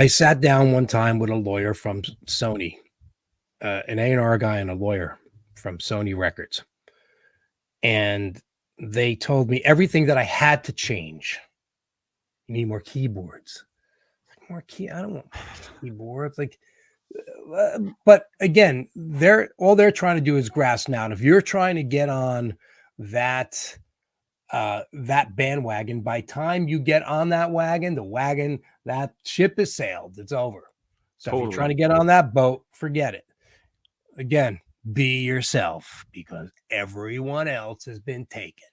I sat down one time with a lawyer from Sony, an A&R guy and a lawyer from Sony Records, and they told me everything that I had to change. You need more keyboards. More key. I don't want more keyboards. Like, but again, they're trying to do is grass now. And if you're trying to get on that that bandwagon, by time you get on that wagon, that ship has sailed. It's over. So if you're trying to get on that boat, forget it. Again, be yourself because everyone else has been taken.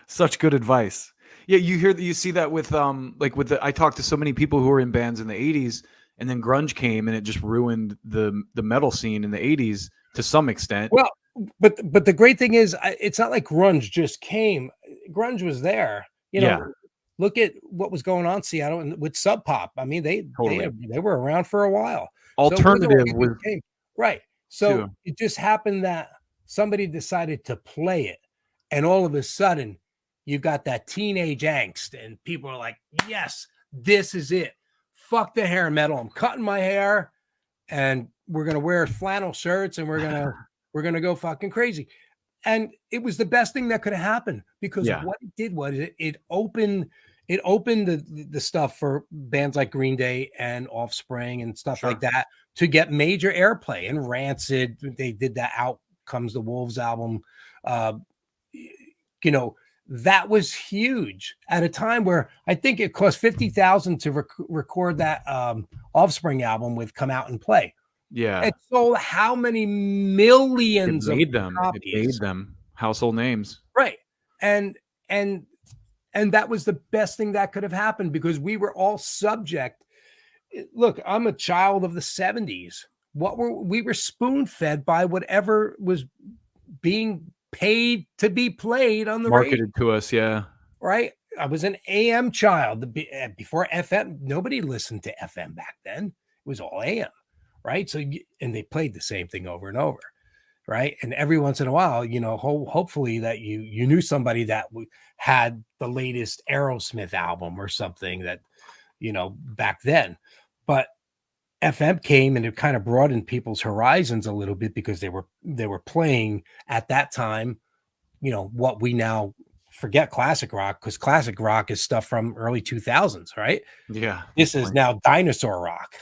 Such good advice. Yeah, you see that with I talked to so many people who were in bands in the 80s, and then grunge came and it just ruined the metal scene in the 80s to some extent. Well, but the great thing is it's not like grunge just came. Grunge was there. Look at what was going on in Seattle with Sub Pop. I mean, they were around for a while. Alternative was right. So it just happened that somebody decided to play it, and all of a sudden you got that teenage angst, and people are like, "Yes, this is it. Fuck the hair metal. I'm cutting my hair, and we're gonna wear flannel shirts, and we're gonna go fucking crazy." And it was the best thing that could have happened because what it did was it opened the stuff for bands like Green Day and Offspring and stuff like that to get major airplay. And Rancid, they did that Out Comes the Wolves album. That was huge at a time where I think it cost $50,000 to record that Offspring album with Come Out and Play. Yeah. It sold how many millions of copies? It made them household names. Right. And that was the best thing that could have happened because we were all subject. Look, I'm a child of the 70s. We were spoon-fed by whatever was being paid to be played on the marketed radio. To us, yeah. Right? I was an AM child before FM. Nobody listened to FM back then. It was all AM. Right. So, and they played the same thing over and over. Right. And every once in a while, hopefully that you knew somebody that had the latest Aerosmith album or something that, back then. But FM came and it kind of broadened people's horizons a little bit because they were playing at that time, what we now forget classic rock, because classic rock is stuff from early 2000s, right? Yeah. This is now dinosaur rock.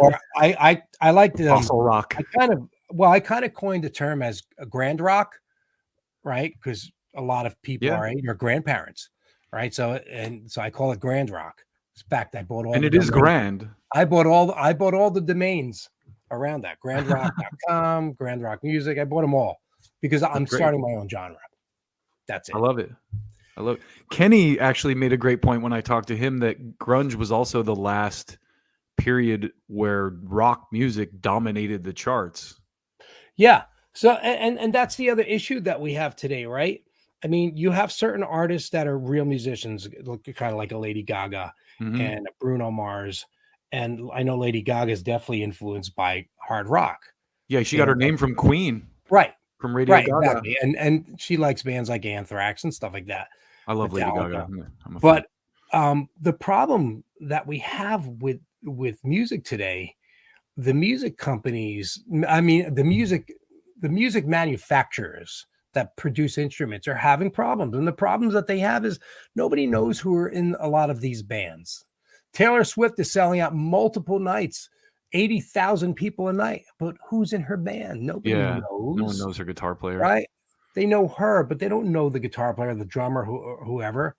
Or I like the fossil rock. I kind of coined the term as a grand rock, right? Because a lot of people are grandparents, right? So I call it grand rock. In fact, I bought all. And it is grand. I bought all the domains around that. Grandrock.com, Grand Rock Music. I bought them all because I'm starting my own genre. That's it. I love it. Kenny actually made a great point when I talked to him that grunge was also the last period where rock music dominated the charts. Yeah. So, and that's the other issue that we have today, right? I mean, you have certain artists that are real musicians, kind of like a Lady Gaga and a Bruno Mars. And I know Lady Gaga is definitely influenced by hard rock. Yeah, she got her name from Queen. Right. From Radio Gaga. Exactly. And she likes bands like Anthrax and stuff like that. I love Lady Gaga. But the problem that we have with music today, the music companies, I mean, the music manufacturers that produce instruments are having problems. And the problems that they have is nobody knows who are in a lot of these bands. Taylor Swift is selling out multiple nights, 80,000 people a night. But who's in her band? Nobody knows. No one knows her guitar player. Right? They know her, but they don't know the guitar player, the drummer, whoever.